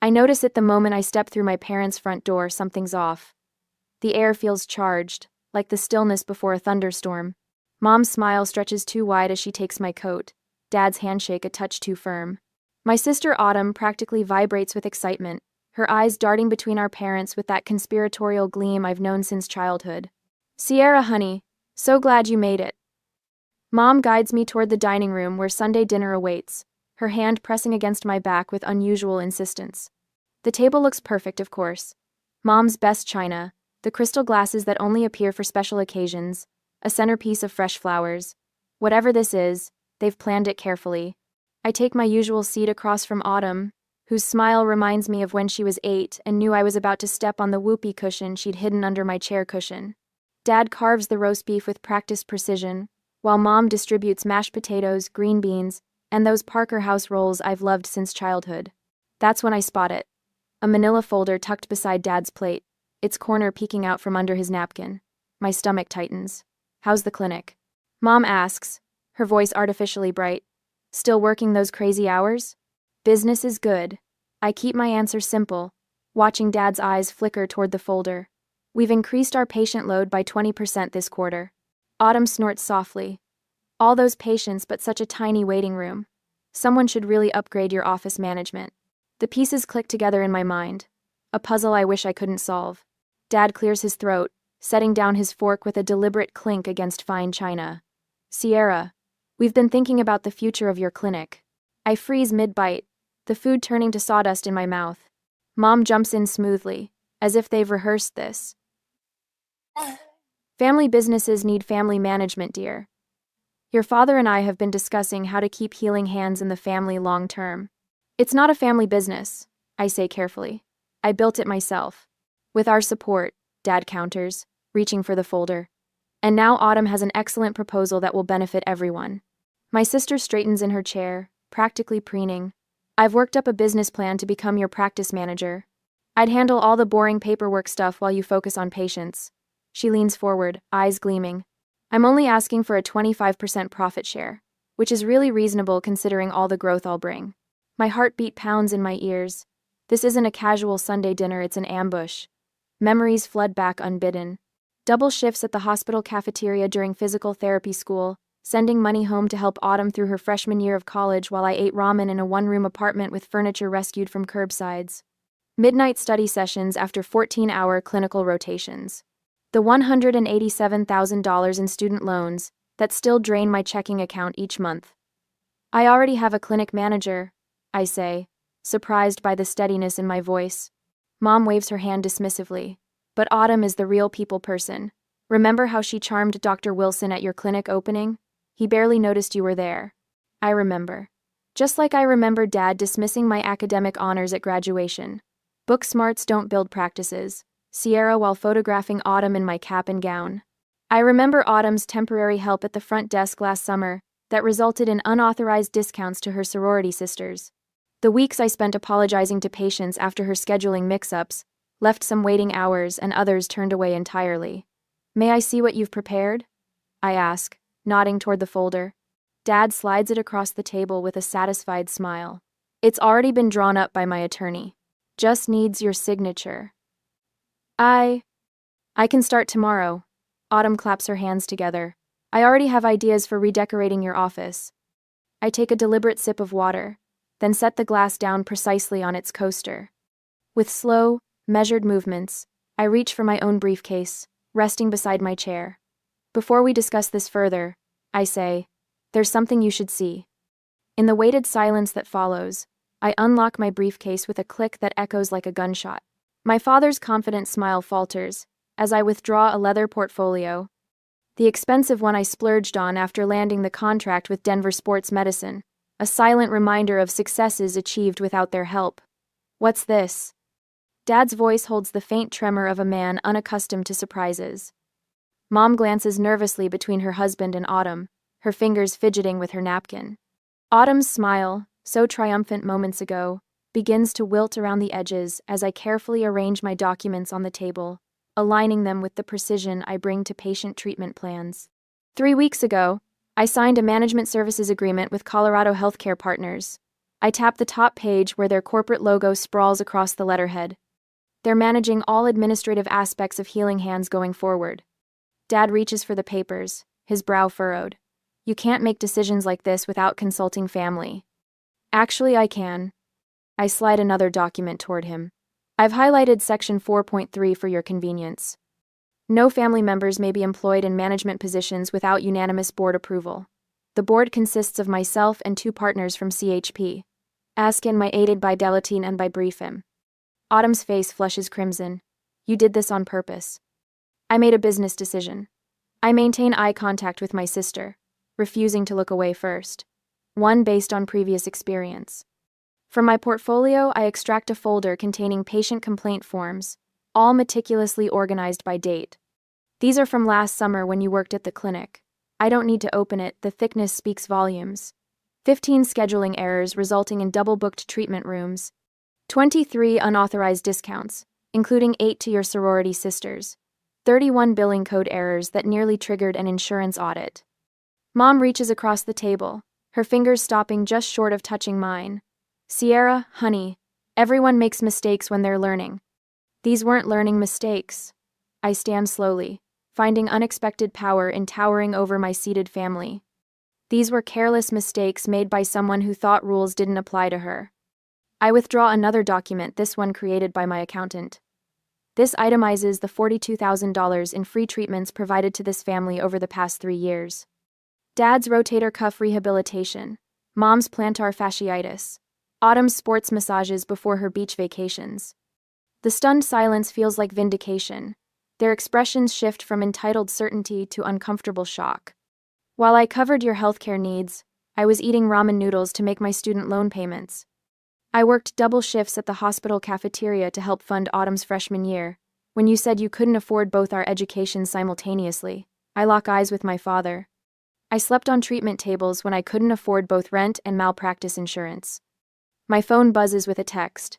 I notice it the moment I step through my parents' front door. Something's off. The air feels charged, like the stillness before a thunderstorm. Mom's smile stretches too wide as she takes my coat, Dad's handshake a touch too firm. My sister Autumn practically vibrates with excitement, her eyes darting between our parents with that conspiratorial gleam I've known since childhood. "Sierra, honey, so glad you made it." Mom guides me toward the dining room where Sunday dinner awaits, her hand pressing against my back with unusual insistence. The table looks perfect, of course. Mom's best china, the crystal glasses that only appear for special occasions, a centerpiece of fresh flowers. Whatever this is, they've planned it carefully. I take my usual seat across from Autumn, whose smile reminds me of when she was 8 and knew I was about to step on the whoopee cushion she'd hidden under my chair cushion. Dad carves the roast beef with practiced precision, while Mom distributes mashed potatoes, green beans, and those Parker House rolls I've loved since childhood. That's when I spot it. A manila folder tucked beside Dad's plate, its corner peeking out from under his napkin. My stomach tightens. "How's the clinic?" Mom asks, her voice artificially bright. "Still working those crazy hours?" "Business is good." I keep my answer simple, watching Dad's eyes flicker toward the folder. "We've increased our patient load by 20% this quarter." Autumn snorts softly. "All those patients, but such a tiny waiting room. Someone should really upgrade your office management." The pieces click together in my mind. A puzzle I wish I couldn't solve. Dad clears his throat, setting down his fork with a deliberate clink against fine china. "Sierra, we've been thinking about the future of your clinic." I freeze mid-bite, the food turning to sawdust in my mouth. Mom jumps in smoothly, as if they've rehearsed this. "Family businesses need family management, dear. Your father and I have been discussing how to keep healing hands in the family long term." "It's not a family business," I say carefully. "I built it myself." "With our support," Dad counters, reaching for the folder. "And now Autumn has an excellent proposal that will benefit everyone." My sister straightens in her chair, practically preening. "I've worked up a business plan to become your practice manager. I'd handle all the boring paperwork stuff while you focus on patients." She leans forward, eyes gleaming. "I'm only asking for a 25% profit share, which is really reasonable considering all the growth I'll bring." My heartbeat pounds in my ears. This isn't a casual Sunday dinner, it's an ambush. Memories flood back unbidden. Double shifts at the hospital cafeteria during physical therapy school, sending money home to help Autumn through her freshman year of college while I ate ramen in a one-room apartment with furniture rescued from curbsides. Midnight study sessions after 14-hour clinical rotations. The $187,000 in student loans that still drain my checking account each month. "I already have a clinic manager," I say, surprised by the steadiness in my voice. Mom waves her hand dismissively. "But Autumn is the real people person. Remember how she charmed Dr. Wilson at your clinic opening? He barely noticed you were there." I remember. Just like I remember Dad dismissing my academic honors at graduation. Book smarts don't build practices. Sierra while photographing Autumn in my cap and gown. I remember Autumn's temporary help at the front desk last summer that resulted in unauthorized discounts to her sorority sisters. The weeks I spent apologizing to patients after her scheduling mix-ups left some waiting hours and others turned away entirely. "May I see what you've prepared?" I ask, nodding toward the folder. Dad slides it across the table with a satisfied smile. "It's already been drawn up by my attorney. Just needs your signature." I can start tomorrow." Autumn claps her hands together. "I already have ideas for redecorating your office." I take a deliberate sip of water, then set the glass down precisely on its coaster. With slow, measured movements, I reach for my own briefcase, resting beside my chair. "Before we discuss this further," I say, "there's something you should see." In the weighted silence that follows, I unlock my briefcase with a click that echoes like a gunshot. My father's confident smile falters as I withdraw a leather portfolio, the expensive one I splurged on after landing the contract with Denver Sports Medicine, a silent reminder of successes achieved without their help. "What's this?" Dad's voice holds the faint tremor of a man unaccustomed to surprises. Mom glances nervously between her husband and Autumn, her fingers fidgeting with her napkin. Autumn's smile, so triumphant moments ago, begins to wilt around the edges as I carefully arrange my documents on the table, aligning them with the precision I bring to patient treatment plans. 3 weeks ago, I signed a management services agreement with Colorado Healthcare Partners. I tap the top page where their corporate logo sprawls across the letterhead. They're managing all administrative aspects of Healing Hands going forward. Dad reaches for the papers, his brow furrowed. You can't make decisions like this without consulting family. Actually, I can. I slide another document toward him. I've highlighted section 4.3 for your convenience. No family members may be employed in management positions without unanimous board approval. The board consists of myself and 2 partners from CHP. Askin my aided by Delatine and by Briefhim. Autumn's face flushes crimson. You did this on purpose. I made a business decision. I maintain eye contact with my sister, refusing to look away first. One based on previous experience. From my portfolio, I extract a folder containing patient complaint forms, all meticulously organized by date. These are from last summer when you worked at the clinic. I don't need to open it, the thickness speaks volumes. 15 scheduling errors resulting in double-booked treatment rooms. 23 unauthorized discounts, including 8 to your sorority sisters. 31 billing code errors that nearly triggered an insurance audit. Mom reaches across the table, her fingers stopping just short of touching mine. Sierra, honey, everyone makes mistakes when they're learning. These weren't learning mistakes. I stand slowly, finding unexpected power in towering over my seated family. These were careless mistakes made by someone who thought rules didn't apply to her. I withdraw another document, this one created by my accountant. This itemizes the $42,000 in free treatments provided to this family over the past 3 years. Dad's rotator cuff rehabilitation, Mom's plantar fasciitis, Autumn's sports massages before her beach vacations. The stunned silence feels like vindication. Their expressions shift from entitled certainty to uncomfortable shock. While I covered your healthcare needs, I was eating ramen noodles to make my student loan payments. I worked double shifts at the hospital cafeteria to help fund Autumn's freshman year. When you said you couldn't afford both our educations simultaneously, I lock eyes with my father. I slept on treatment tables when I couldn't afford both rent and malpractice insurance. My phone buzzes with a text.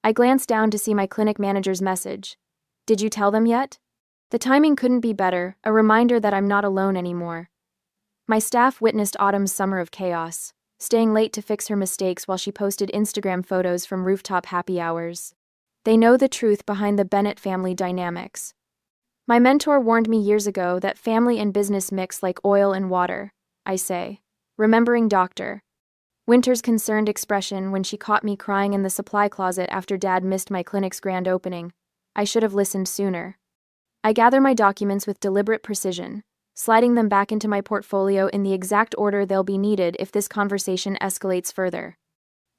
I glance down to see my clinic manager's message. Did you tell them yet? The timing couldn't be better, a reminder that I'm not alone anymore. My staff witnessed Autumn's summer of chaos, staying late to fix her mistakes while she posted Instagram photos from rooftop happy hours. They know the truth behind the Bennett family dynamics. My mentor warned me years ago that family and business mix like oil and water, I say, remembering Dr. Winter's concerned expression when she caught me crying in the supply closet after Dad missed my clinic's grand opening. I should have listened sooner. I gather my documents with deliberate precision, sliding them back into my portfolio in the exact order they'll be needed if this conversation escalates further.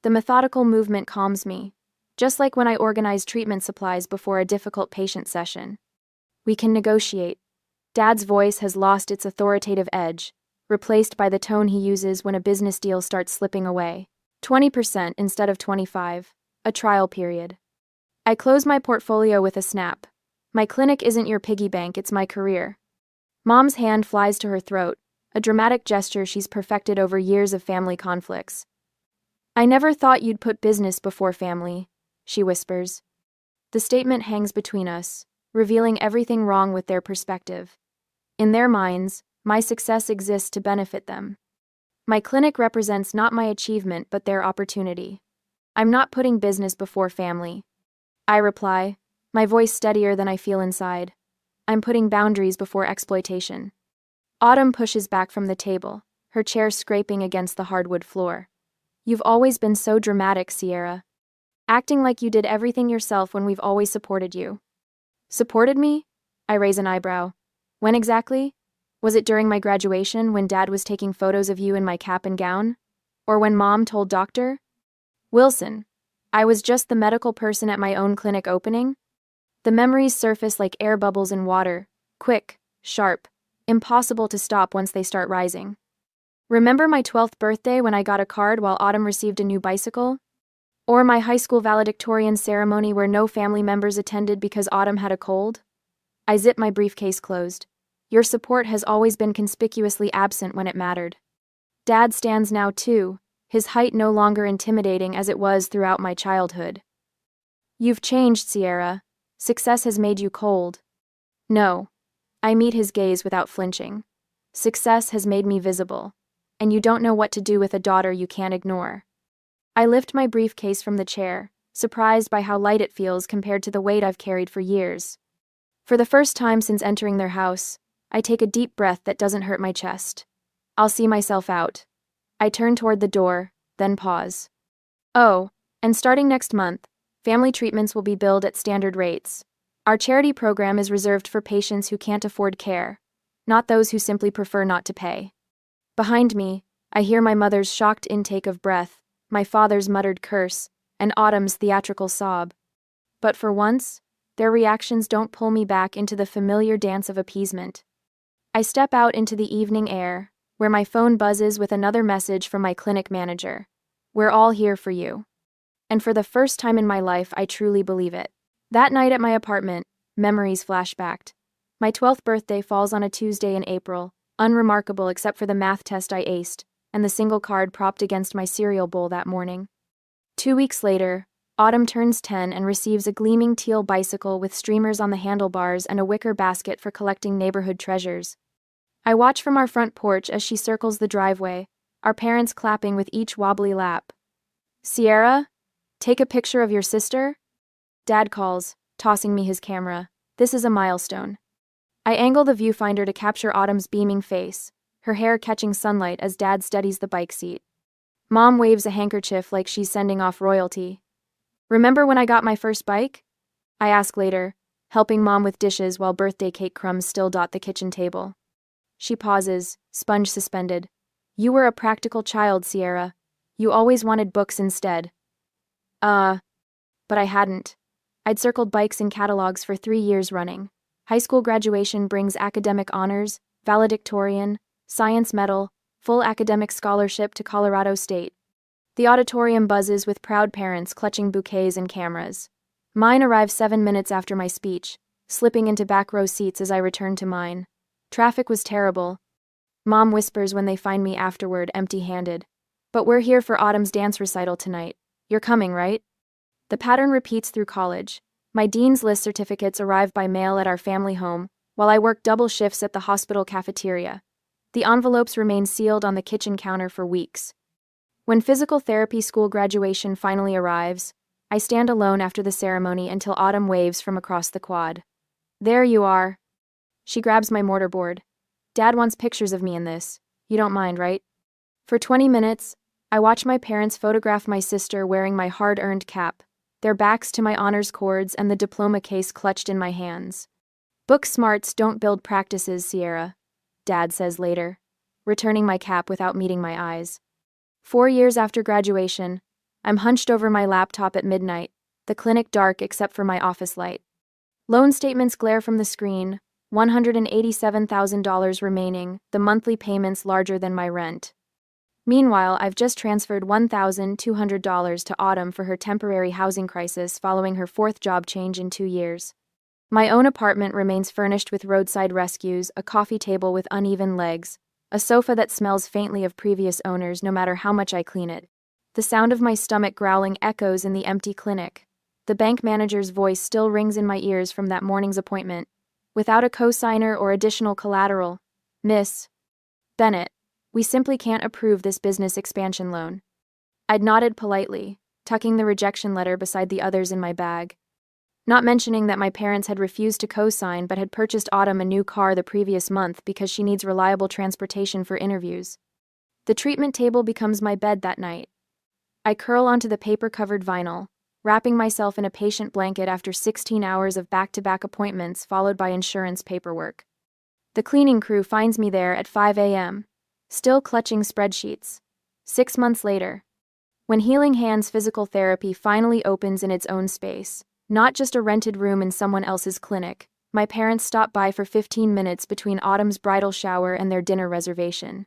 The methodical movement calms me, just like when I organize treatment supplies before a difficult patient session. We can negotiate. Dad's voice has lost its authoritative edge, replaced by the tone he uses when a business deal starts slipping away. 20% instead of 25%, a trial period. I close my portfolio with a snap. My clinic isn't your piggy bank, it's my career. Mom's hand flies to her throat, a dramatic gesture she's perfected over years of family conflicts. I never thought you'd put business before family, she whispers. The statement hangs between us, revealing everything wrong with their perspective. In their minds, my success exists to benefit them. My clinic represents not my achievement but their opportunity. I'm not putting business before family. I reply, my voice steadier than I feel inside. I'm putting boundaries before exploitation. Autumn pushes back from the table, her chair scraping against the hardwood floor. You've always been so dramatic, Sierra. Acting like you did everything yourself when we've always supported you. Supported me? I raise an eyebrow. When exactly? Was it during my graduation when Dad was taking photos of you in my cap and gown? Or when Mom told Dr. Wilson I was just the medical person at my own clinic opening? The memories surface like air bubbles in water, quick, sharp, impossible to stop once they start rising. Remember my 12th birthday when I got a card while Autumn received a new bicycle? Or my high school valedictorian ceremony where no family members attended because Autumn had a cold? I zip my briefcase closed. Your support has always been conspicuously absent when it mattered. Dad stands now too, his height no longer intimidating as it was throughout my childhood. You've changed, Sierra. Success has made you cold. No. I meet his gaze without flinching. Success has made me visible, and you don't know what to do with a daughter you can't ignore. I lift my briefcase from the chair, surprised by how light it feels compared to the weight I've carried for years. For the first time since entering their house, I take a deep breath that doesn't hurt my chest. I'll see myself out. I turn toward the door, then pause. Oh, and starting next month, family treatments will be billed at standard rates. Our charity program is reserved for patients who can't afford care, not those who simply prefer not to pay. Behind me, I hear my mother's shocked intake of breath, my father's muttered curse, and Autumn's theatrical sob. But for once, their reactions don't pull me back into the familiar dance of appeasement. I step out into the evening air, where my phone buzzes with another message from my clinic manager. We're all here for you. And for the first time in my life, I truly believe it. That night at my apartment, memories flashbacked. My 12th birthday falls on a Tuesday in April, unremarkable except for the math test I aced, and the single card propped against my cereal bowl that morning. 2 weeks later, Autumn turns 10 and receives a gleaming teal bicycle with streamers on the handlebars and a wicker basket for collecting neighborhood treasures. I watch from our front porch as she circles the driveway, our parents clapping with each wobbly lap. "Sierra, take a picture of your sister?" Dad calls, tossing me his camera. This is a milestone. I angle the viewfinder to capture Autumn's beaming face, her hair catching sunlight as Dad steadies the bike seat. Mom waves a handkerchief like she's sending off royalty. "Remember when I got my first bike?" I ask later, helping Mom with dishes while birthday cake crumbs still dot the kitchen table. She pauses, sponge suspended. "You were a practical child, Sierra. You always wanted books instead." But I hadn't. I'd circled bikes in catalogs for 3 years running. High school graduation brings academic honors, valedictorian, science medal, full academic scholarship to Colorado State. The auditorium buzzes with proud parents clutching bouquets and cameras. Mine arrives 7 minutes after my speech, slipping into back row seats as I return to mine. Traffic was terrible. Mom whispers when they find me afterward, empty-handed. "But we're here for Autumn's dance recital tonight. You're coming, right?" The pattern repeats through college. My dean's list certificates arrive by mail at our family home, while I work double shifts at the hospital cafeteria. The envelopes remain sealed on the kitchen counter for weeks. When physical therapy school graduation finally arrives, I stand alone after the ceremony until Autumn waves from across the quad. "There you are." She grabs my mortarboard. "Dad wants pictures of me in this. You don't mind, right?" For 20 minutes, I watch my parents photograph my sister wearing my hard-earned cap, their backs to my honors cords and the diploma case clutched in my hands. "Book smarts don't build practices, Sierra," Dad says later, returning my cap without meeting my eyes. 4 years after graduation, I'm hunched over my laptop at midnight, the clinic dark except for my office light. Loan statements glare from the screen, $187,000 remaining, the monthly payments larger than my rent. Meanwhile, I've just transferred $1,200 to Autumn for her temporary housing crisis following her 4th job change in 2 years. My own apartment remains furnished with roadside rescues, a coffee table with uneven legs, a sofa that smells faintly of previous owners no matter how much I clean it. The sound of my stomach growling echoes in the empty clinic. The bank manager's voice still rings in my ears from that morning's appointment. "Without a cosigner or additional collateral, Miss Bennett, we simply can't approve this business expansion loan." I'd nodded politely, tucking the rejection letter beside the others in my bag. Not mentioning that my parents had refused to co-sign but had purchased Autumn a new car the previous month because she needs reliable transportation for interviews. The treatment table becomes my bed that night. I curl onto the paper-covered vinyl, wrapping myself in a patient blanket after 16 hours of back-to-back appointments followed by insurance paperwork. The cleaning crew finds me there at 5 a.m., still clutching spreadsheets. 6 months later, when Healing Hands Physical Therapy finally opens in its own space, not just a rented room in someone else's clinic, my parents stop by for 15 minutes between Autumn's bridal shower and their dinner reservation.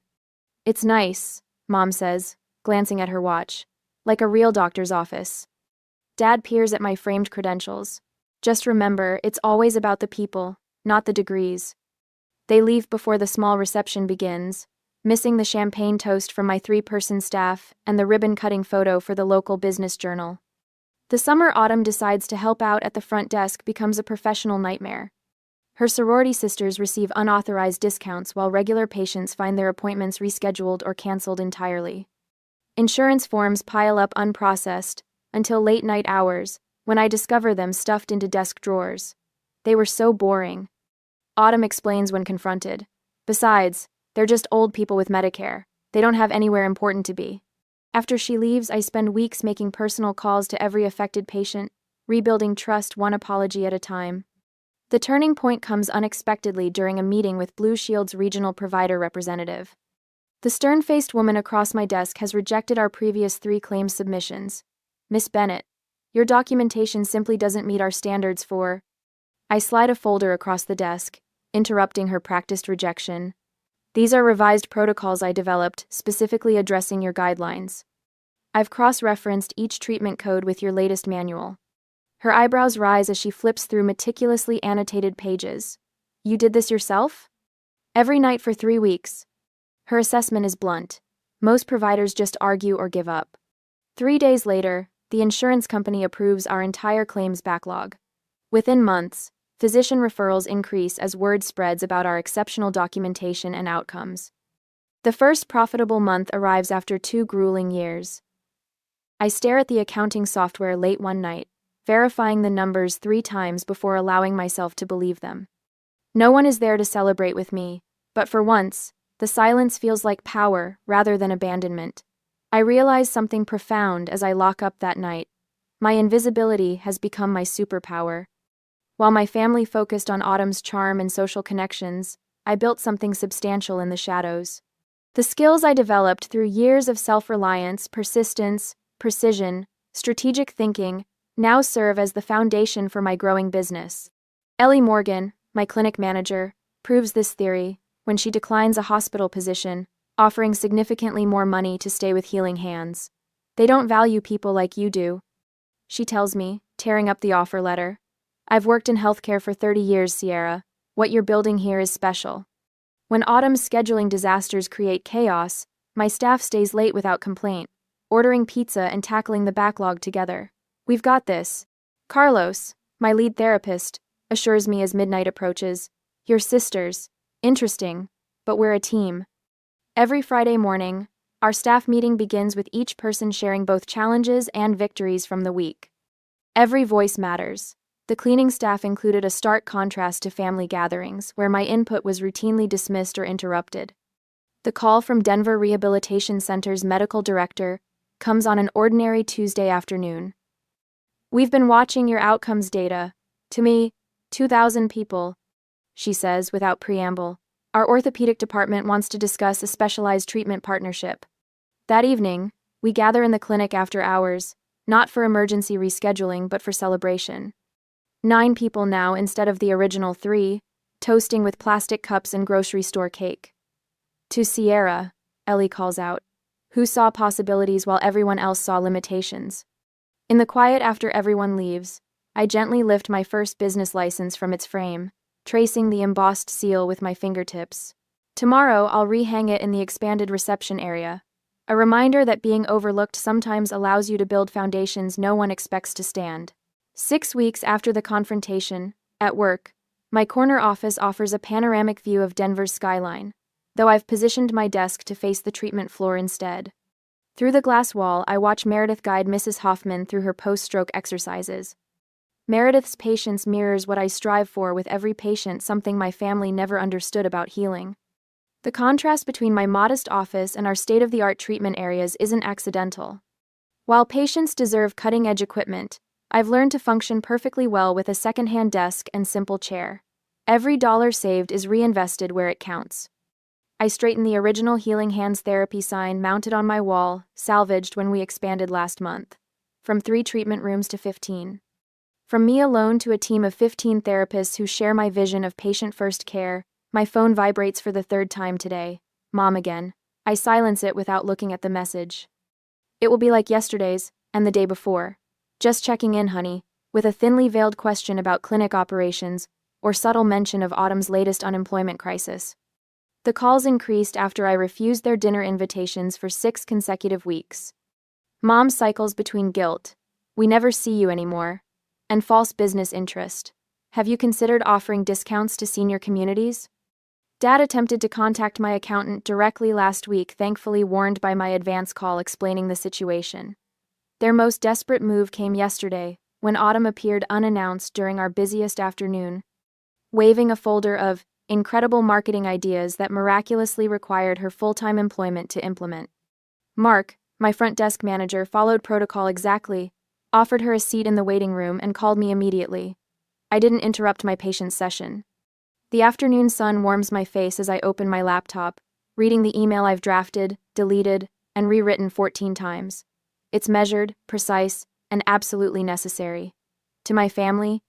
"It's nice," Mom says, glancing at her watch, "like a real doctor's office." Dad peers at my framed credentials. "Just remember, it's always about the people, not the degrees." They leave before the small reception begins, missing the champagne toast from my 3-person staff and the ribbon-cutting photo for the local business journal. The summer Autumn decides to help out at the front desk becomes a professional nightmare. Her sorority sisters receive unauthorized discounts while regular patients find their appointments rescheduled or canceled entirely. Insurance forms pile up unprocessed until late night hours, when I discover them stuffed into desk drawers. They were so boring. Autumn explains when confronted. Besides, they're just old people with Medicare. They don't have anywhere important to be. After she leaves, I spend weeks making personal calls to every affected patient, rebuilding trust one apology at a time. The turning point comes unexpectedly during a meeting with Blue Shield's regional provider representative. The stern-faced woman across my desk has rejected our previous 3 claims submissions. Miss Bennett, your documentation simply doesn't meet our standards for... I slide a folder across the desk, interrupting her practiced rejection. These are revised protocols I developed, specifically addressing your guidelines. I've cross-referenced each treatment code with your latest manual. Her eyebrows rise as she flips through meticulously annotated pages. You did this yourself? Every night for 3 weeks. Her assessment is blunt. Most providers just argue or give up. 3 days later, the insurance company approves our entire claims backlog. Within months, physician referrals increase as word spreads about our exceptional documentation and outcomes. The first profitable month arrives after 2 grueling years. I stare at the accounting software late one night, verifying the numbers 3 times before allowing myself to believe them. No one is there to celebrate with me, but for once, the silence feels like power rather than abandonment. I realize something profound as I lock up that night. My invisibility has become my superpower. While my family focused on Autumn's charm and social connections, I built something substantial in the shadows. The skills I developed through years of self-reliance, persistence, precision, strategic thinking, now serve as the foundation for my growing business. Ellie Morgan, my clinic manager, proves this theory when she declines a hospital position, offering significantly more money to stay with Healing Hands. They don't value people like you do, she tells me, tearing up the offer letter. I've worked in healthcare for 30 years, Sierra. What you're building here is special. When Autumn's scheduling disasters create chaos, my staff stays late without complaint, ordering pizza and tackling the backlog together. We've got this. Carlos, my lead therapist, assures me as midnight approaches. You're sisters. Interesting, but we're a team. Every Friday morning, our staff meeting begins with each person sharing both challenges and victories from the week. Every voice matters. The cleaning staff included a stark contrast to family gatherings, where my input was routinely dismissed or interrupted. The call from Denver Rehabilitation Center's medical director comes on an ordinary Tuesday afternoon. We've been watching your outcomes data. To me, 2,000 people, she says without preamble. Our orthopedic department wants to discuss a specialized treatment partnership. That evening, we gather in the clinic after hours, not for emergency rescheduling but for celebration. 9 people now instead of the original 3, toasting with plastic cups and grocery store cake. To Sierra, Ellie calls out, who saw possibilities while everyone else saw limitations. In the quiet after everyone leaves, I gently lift my first business license from its frame, tracing the embossed seal with my fingertips. Tomorrow, I'll rehang it in the expanded reception area, a reminder that being overlooked sometimes allows you to build foundations no one expects to stand. 6 weeks after the confrontation, at work, my corner office offers a panoramic view of Denver's skyline, though I've positioned my desk to face the treatment floor instead. Through the glass wall, I watch Meredith guide Mrs. Hoffman through her post-stroke exercises. Meredith's patience mirrors what I strive for with every patient, something my family never understood about healing. The contrast between my modest office and our state-of-the-art treatment areas isn't accidental. While patients deserve cutting-edge equipment, I've learned to function perfectly well with a second-hand desk and simple chair. Every dollar saved is reinvested where it counts. I straighten the original Healing Hands therapy sign mounted on my wall, salvaged when we expanded last month. From 3 treatment rooms to 15. From me alone to a team of 15 therapists who share my vision of patient-first care, my phone vibrates for the 3rd time today. Mom again. I silence it without looking at the message. It will be like yesterday's, and the day before. Just checking in, honey, with a thinly veiled question about clinic operations, or subtle mention of Autumn's latest unemployment crisis. The calls increased after I refused their dinner invitations for 6 consecutive weeks. Mom cycles between guilt, we never see you anymore, and false business interest. Have you considered offering discounts to senior communities? Dad attempted to contact my accountant directly last week, thankfully warned by my advance call explaining the situation. Their most desperate move came yesterday, when Autumn appeared unannounced during our busiest afternoon, waving a folder of incredible marketing ideas that miraculously required her full-time employment to implement. Mark, my front desk manager, followed protocol exactly, offered her a seat in the waiting room, and called me immediately. I didn't interrupt my patient's session. The afternoon sun warms my face as I open my laptop, reading the email I've drafted, deleted, and rewritten 14 times. It's measured, precise, and absolutely necessary. To my family,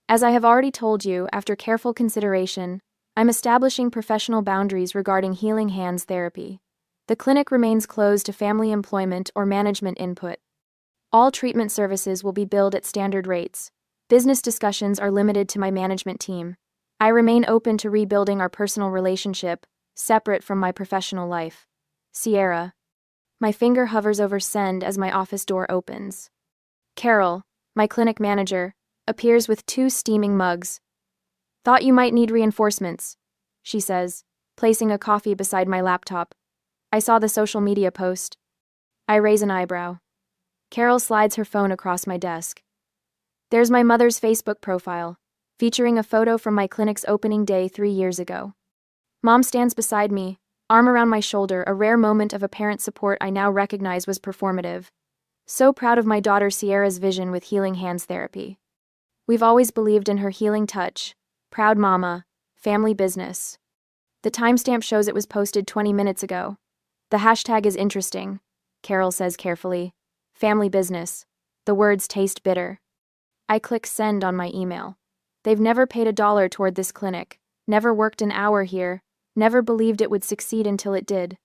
as I have already told you, after careful consideration, I'm establishing professional boundaries regarding healing hands therapy. The clinic remains closed to family employment or management input. All treatment services will be billed at standard rates. Business discussions are limited to my management team. I remain open to rebuilding our personal relationship, separate from my professional life. Sierra. My finger hovers over send as my office door opens. Carol, my clinic manager, appears with 2 steaming mugs. "Thought you might need reinforcements," she says, placing a coffee beside my laptop. "I saw the social media post." I raise an eyebrow. Carol slides her phone across my desk. There's my mother's Facebook profile, featuring a photo from my clinic's opening day 3 years ago. Mom stands beside me, arm around my shoulder, a rare moment of apparent support I now recognize was performative. So proud of my daughter Sierra's vision with healing hands therapy. We've always believed in her healing touch. Proud mama, family business. The timestamp shows it was posted 20 minutes ago. The hashtag is interesting, Carol says carefully. Family business. The words taste bitter. I click send on my email. They've never paid $1 toward this clinic, never worked an hour here, never believed it would succeed until it did.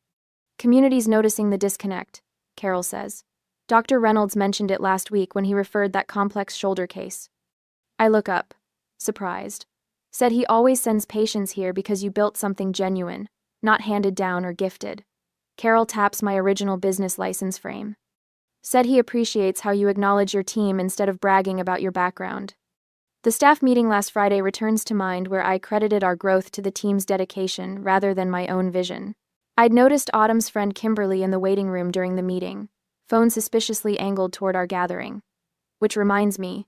Community's noticing the disconnect, Carol says. Dr. Reynolds mentioned it last week when he referred that complex shoulder case. I look up, surprised. Said he always sends patients here because you built something genuine, not handed down or gifted. Carol taps my original business license frame. Said he appreciates how you acknowledge your team instead of bragging about your background. The staff meeting last Friday returns to mind, where I credited our growth to the team's dedication rather than my own vision. I'd noticed Autumn's friend Kimberly in the waiting room during the meeting, phone suspiciously angled toward our gathering. Which reminds me,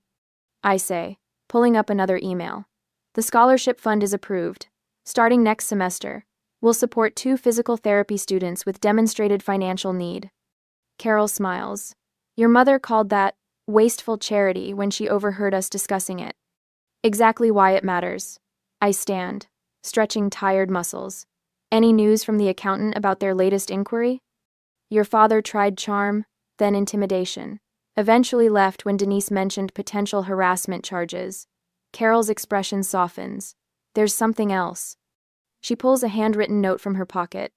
I say, pulling up another email. The scholarship fund is approved. Starting next semester, we'll support 2 physical therapy students with demonstrated financial need. Carol smiles. Your mother called that wasteful charity when she overheard us discussing it. Exactly why it matters. I stand, stretching tired muscles. Any news from the accountant about their latest inquiry? Your father tried charm, then intimidation. Eventually left when Denise mentioned potential harassment charges. Carol's expression softens. There's something else. She pulls a handwritten note from her pocket.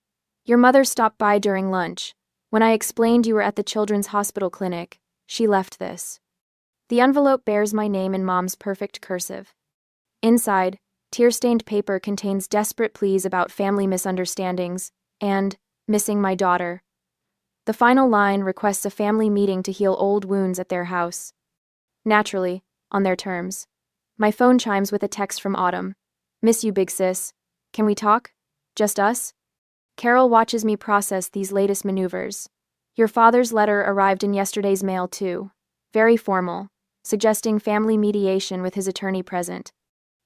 Your mother stopped by during lunch. When I explained you were at the Children's Hospital Clinic, she left this. The envelope bears my name in Mom's perfect cursive. Inside, tear-stained paper contains desperate pleas about family misunderstandings and missing my daughter. The final line requests a family meeting to heal old wounds at their house. Naturally, on their terms. My phone chimes with a text from Autumn. Miss you, big sis. Can we talk? Just us? Carol watches me process these latest maneuvers. Your father's letter arrived in yesterday's mail too. Very formal, suggesting family mediation with his attorney present.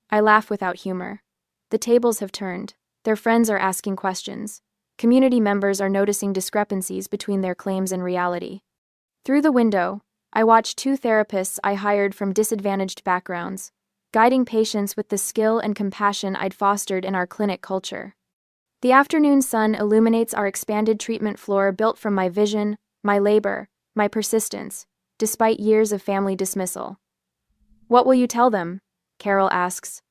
I laugh without humor. The tables have turned. Their friends are asking questions. Community members are noticing discrepancies between their claims and reality. Through the window, I watch 2 therapists I hired from disadvantaged backgrounds, guiding patients with the skill and compassion I'd fostered in our clinic culture. The afternoon sun illuminates our expanded treatment floor built from my vision, my labor, my persistence, despite years of family dismissal. What will you tell them? Carol asks.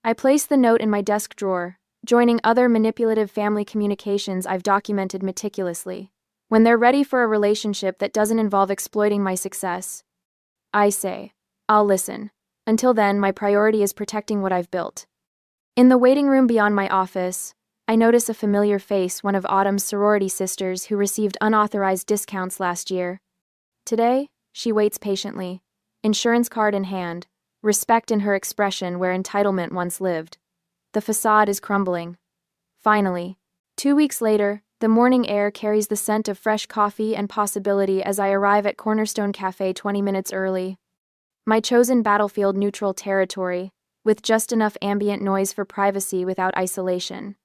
I place the note in my desk drawer, joining other manipulative family communications I've documented meticulously. When they're ready for a relationship that doesn't involve exploiting my success, I say, I'll listen. Until then, my priority is protecting what I've built. In the waiting room beyond my office, I notice a familiar face, one of Autumn's sorority sisters who received unauthorized discounts last year. Today, she waits patiently, insurance card in hand, respect in her expression where entitlement once lived. The facade is crumbling, Finally. 2 weeks later, the morning air carries the scent of fresh coffee and possibility as I arrive at Cornerstone Cafe 20 minutes early. My chosen battlefield-neutral territory, with just enough ambient noise for privacy without isolation.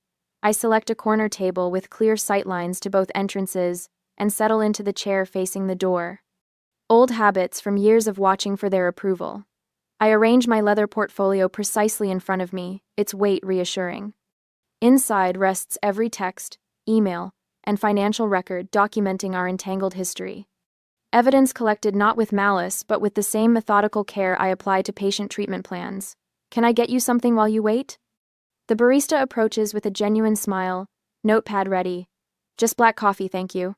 I select a corner table with clear sightlines to both entrances and settle into the chair facing the door. Old habits from years of watching for their approval. I arrange my leather portfolio precisely in front of me, its weight reassuring. Inside rests every text, email, and financial record documenting our entangled history. Evidence collected not with malice but with the same methodical care I apply to patient treatment plans. Can I get you something while you wait? The barista approaches with a genuine smile, notepad ready. Just black coffee, thank you.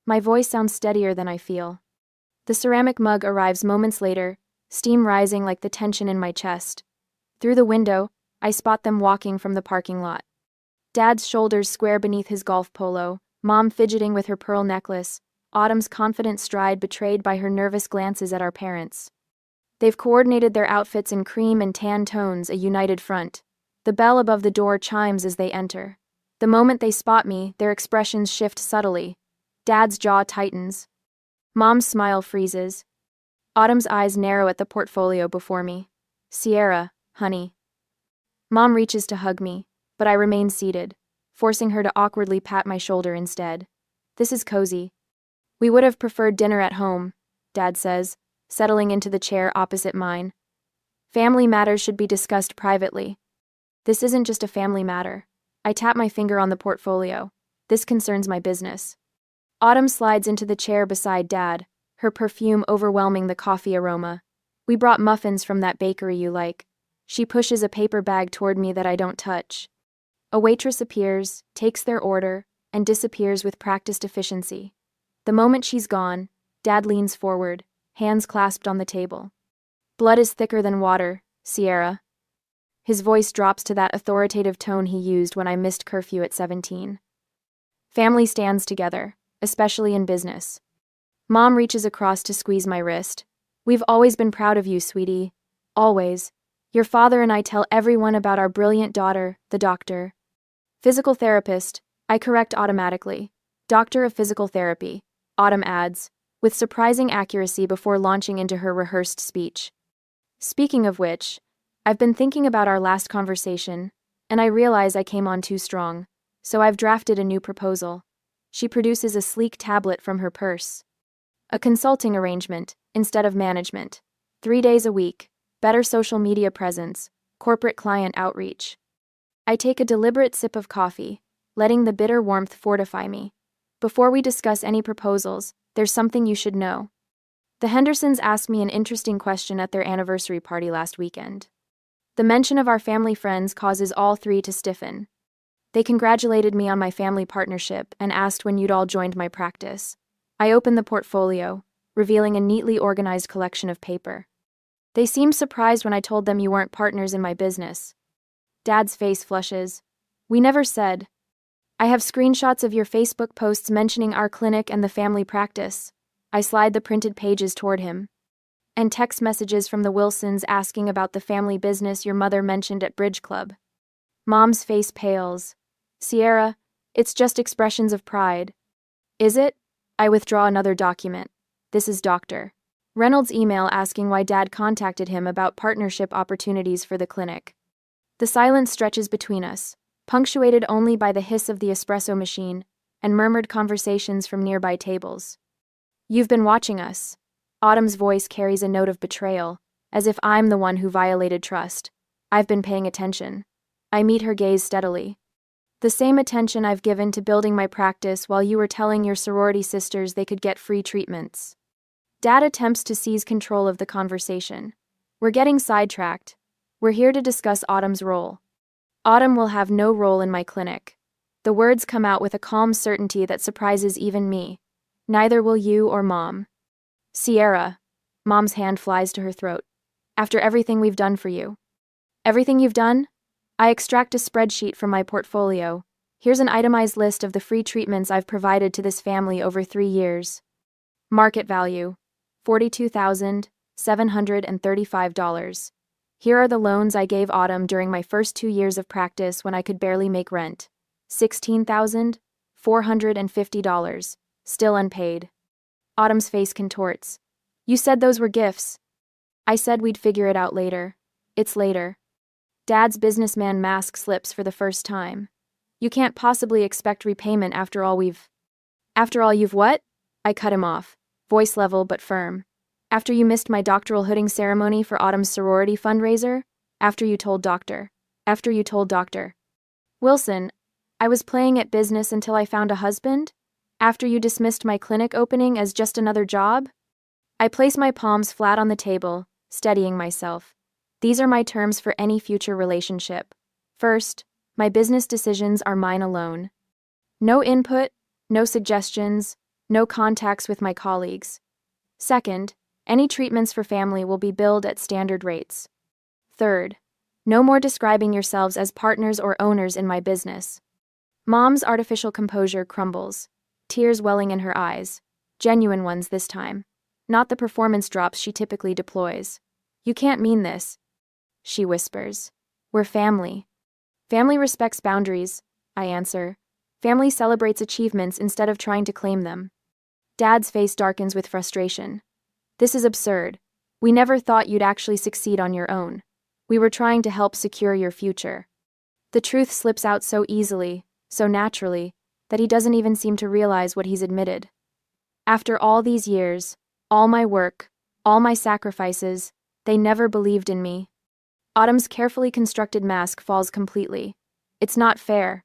My voice sounds steadier than I feel. The ceramic mug arrives moments later, steam rising like the tension in my chest. Through the window, I spot them walking from the parking lot. Dad's shoulders square beneath his golf polo, Mom fidgeting with her pearl necklace, Autumn's confident stride betrayed by her nervous glances at our parents. They've coordinated their outfits in cream and tan tones, a united front. The bell above the door chimes as they enter. The moment they spot me, their expressions shift subtly. Dad's jaw tightens. Mom's smile freezes. Autumn's eyes narrow at the portfolio before me. Sierra, honey. Mom reaches to hug me, but I remain seated, forcing her to awkwardly pat my shoulder instead. This is cozy. We would have preferred dinner at home, Dad says, settling into the chair opposite mine. Family matters should be discussed privately. This isn't just a family matter. I tap my finger on the portfolio. This concerns my business. Autumn slides into the chair beside Dad, her perfume overwhelming the coffee aroma. We brought muffins from that bakery you like. She pushes a paper bag toward me that I don't touch. A waitress appears, takes their order, and disappears with practiced efficiency. The moment she's gone, Dad leans forward, hands clasped on the table. Blood is thicker than water, Sierra. His voice drops to that authoritative tone he used when I missed curfew at 17. Family stands together, especially in business. Mom reaches across to squeeze my wrist. We've always been proud of you, sweetie. Always. Your father and I tell everyone about our brilliant daughter, the doctor. Physical therapist, I correct automatically. Doctor of physical therapy, Autumn adds, with surprising accuracy before launching into her rehearsed speech. Speaking of which, I've been thinking about our last conversation, and I realize I came on too strong, so I've drafted a new proposal. She produces a sleek tablet from her purse. A consulting arrangement, instead of management. 3 days a week, better social media presence, corporate client outreach. I take a deliberate sip of coffee, letting the bitter warmth fortify me. Before we discuss any proposals, there's something you should know. The Hendersons asked me an interesting question at their anniversary party last weekend. The mention of our family friends causes all three to stiffen. They congratulated me on my family partnership and asked when you'd all joined my practice. I opened the portfolio, revealing a neatly organized collection of paper. They seemed surprised when I told them you weren't partners in my business. Dad's face flushes. We never said. I have screenshots of your Facebook posts mentioning our clinic and the family practice. I slide the printed pages toward him. And text messages from the Wilsons asking about the family business your mother mentioned at Bridge Club. Mom's face pales. Sierra, it's just expressions of pride. Is it? I withdraw another document. This is Dr. Reynolds' email asking why Dad contacted him about partnership opportunities for the clinic. The silence stretches between us, punctuated only by the hiss of the espresso machine and murmured conversations from nearby tables. You've been watching us. Autumn's voice carries a note of betrayal, as if I'm the one who violated trust. I've been paying attention. I meet her gaze steadily. The same attention I've given to building my practice while you were telling your sorority sisters they could get free treatments. Dad attempts to seize control of the conversation. We're getting sidetracked. We're here to discuss Autumn's role. Autumn will have no role in my clinic. The words come out with a calm certainty that surprises even me. Neither will you or Mom. Sierra. Mom's hand flies to her throat. After everything we've done for you. Everything you've done? I extract a spreadsheet from my portfolio. Here's an itemized list of the free treatments I've provided to this family over 3 years. Market value, $42,735. Here are the loans I gave Autumn during my first 2 years of practice when I could barely make rent. $16,450, still unpaid. Autumn's face contorts. You said those were gifts. I said we'd figure it out later. It's later. Dad's businessman mask slips for the first time. You can't possibly expect repayment after all you've what? I cut him off, voice level but firm. After you missed my doctoral hooding ceremony for Autumn's sorority fundraiser? After you told Dr. Wilson, I was playing at business until I found a husband? After you dismissed my clinic opening as just another job? I place my palms flat on the table, steadying myself. These are my terms for any future relationship. First, my business decisions are mine alone. No input, no suggestions, no contacts with my colleagues. Second, any treatments for family will be billed at standard rates. Third, no more describing yourselves as partners or owners in my business. Mom's artificial composure crumbles, tears welling in her eyes, genuine ones this time, not the performance drops she typically deploys. You can't mean this, she whispers. We're family. Family respects boundaries, I answer. Family celebrates achievements instead of trying to claim them. Dad's face darkens with frustration. This is absurd. We never thought you'd actually succeed on your own. We were trying to help secure your future. The truth slips out so easily, so naturally, that he doesn't even seem to realize what he's admitted. After all these years, all my work, all my sacrifices, they never believed in me. Autumn's carefully constructed mask falls completely. It's not fair,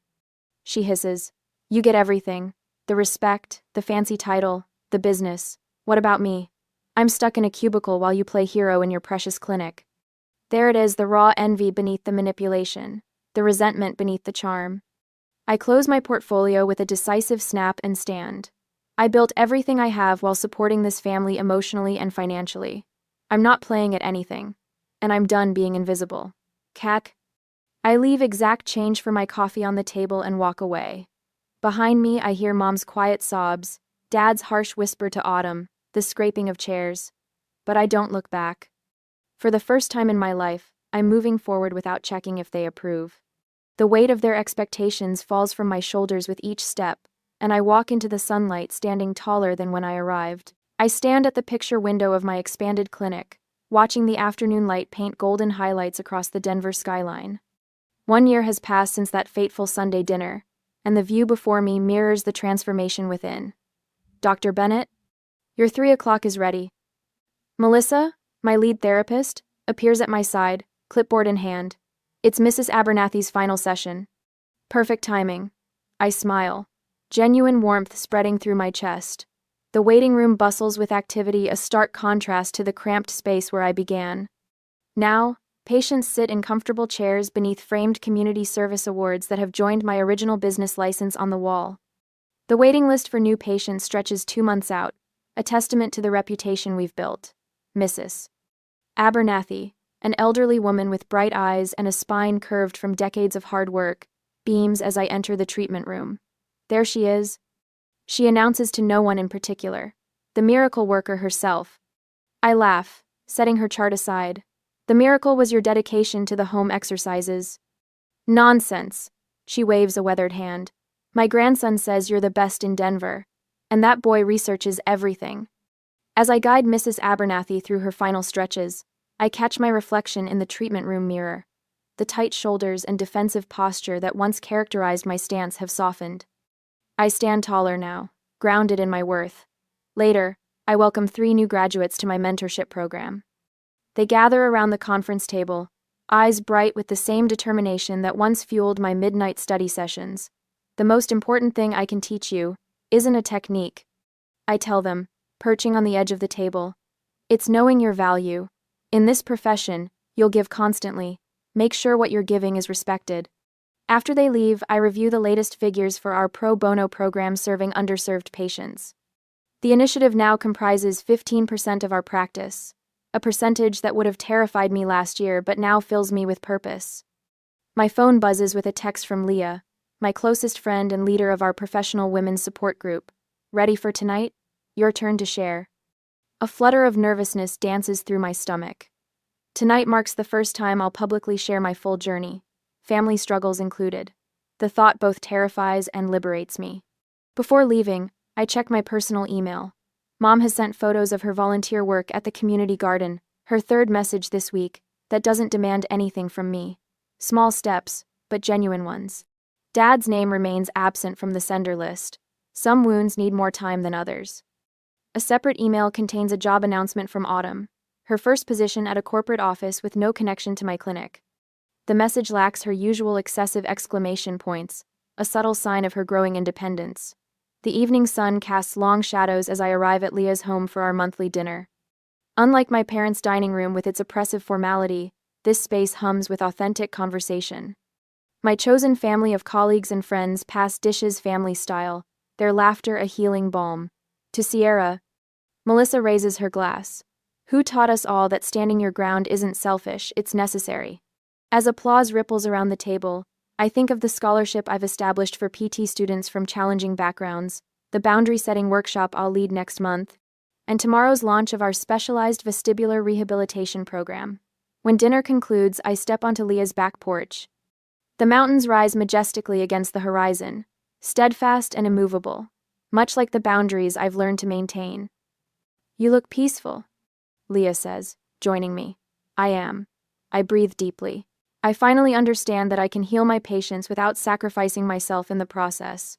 she hisses. You get everything. The respect, the fancy title, the business. What about me? I'm stuck in a cubicle while you play hero in your precious clinic. There it is, the raw envy beneath the manipulation, the resentment beneath the charm. I close my portfolio with a decisive snap and stand. I built everything I have while supporting this family emotionally and financially. I'm not playing at anything. And I'm done being invisible. Cack. I leave exact change for my coffee on the table and walk away. Behind me, I hear Mom's quiet sobs, Dad's harsh whisper to Autumn, the scraping of chairs. But I don't look back. For the first time in my life, I'm moving forward without checking if they approve. The weight of their expectations falls from my shoulders with each step, and I walk into the sunlight standing taller than when I arrived. I stand at the picture window of my expanded clinic, watching the afternoon light paint golden highlights across the Denver skyline. 1 year has passed since that fateful Sunday dinner, and the view before me mirrors the transformation within. Dr. Bennett, your 3 o'clock is ready. Melissa, my lead therapist, appears at my side, clipboard in hand. It's Mrs. Abernathy's final session. Perfect timing. I smile, genuine warmth spreading through my chest. The waiting room bustles with activity, a stark contrast to the cramped space where I began. Now, patients sit in comfortable chairs beneath framed community service awards that have joined my original business license on the wall. The waiting list for new patients stretches 2 months out, a testament to the reputation we've built. Mrs. Abernathy, an elderly woman with bright eyes and a spine curved from decades of hard work, beams as I enter the treatment room. There she is. She announces to no one in particular. The miracle worker herself. I laugh, setting her chart aside. The miracle was your dedication to the home exercises. Nonsense. She waves a weathered hand. My grandson says you're the best in Denver. And that boy researches everything. As I guide Mrs. Abernathy through her final stretches, I catch my reflection in the treatment room mirror. The tight shoulders and defensive posture that once characterized my stance have softened. I stand taller now, grounded in my worth. Later, I welcome 3 new graduates to my mentorship program. They gather around the conference table, eyes bright with the same determination that once fueled my midnight study sessions. The most important thing I can teach you isn't a technique, I tell them, perching on the edge of the table. It's knowing your value. In this profession, you'll give constantly. Make sure what you're giving is respected. After they leave, I review the latest figures for our pro bono program serving underserved patients. The initiative now comprises 15% of our practice, a percentage that would have terrified me last year but now fills me with purpose. My phone buzzes with a text from Leah, my closest friend and leader of our professional women's support group. Ready for tonight? Your turn to share. A flutter of nervousness dances through my stomach. Tonight marks the first time I'll publicly share my full journey, family struggles included. The thought both terrifies and liberates me. Before leaving, I check my personal email. Mom has sent photos of her volunteer work at the community garden, her third message this week, that doesn't demand anything from me. Small steps, but genuine ones. Dad's name remains absent from the sender list. Some wounds need more time than others. A separate email contains a job announcement from Autumn, her first position at a corporate office with no connection to my clinic. The message lacks her usual excessive exclamation points, a subtle sign of her growing independence. The evening sun casts long shadows as I arrive at Leah's home for our monthly dinner. Unlike my parents' dining room with its oppressive formality, this space hums with authentic conversation. My chosen family of colleagues and friends pass dishes family style, their laughter a healing balm. To Sierra, Melissa raises her glass. Who taught us all that standing your ground isn't selfish, it's necessary? As applause ripples around the table, I think of the scholarship I've established for PT students from challenging backgrounds, the boundary-setting workshop I'll lead next month, and tomorrow's launch of our specialized vestibular rehabilitation program. When dinner concludes, I step onto Leah's back porch. The mountains rise majestically against the horizon, steadfast and immovable, much like the boundaries I've learned to maintain. You look peaceful, Leah says, joining me. I am. I breathe deeply. I finally understand that I can heal my patients without sacrificing myself in the process.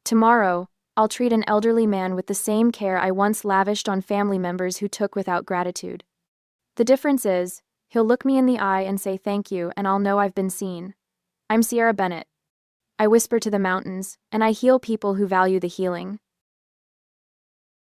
Tomorrow, I'll treat an elderly man with the same care I once lavished on family members who took without gratitude. The difference is, he'll look me in the eye and say thank you, and I'll know I've been seen. I'm Sierra Bennett. I whisper to the mountains, and I heal people who value the healing.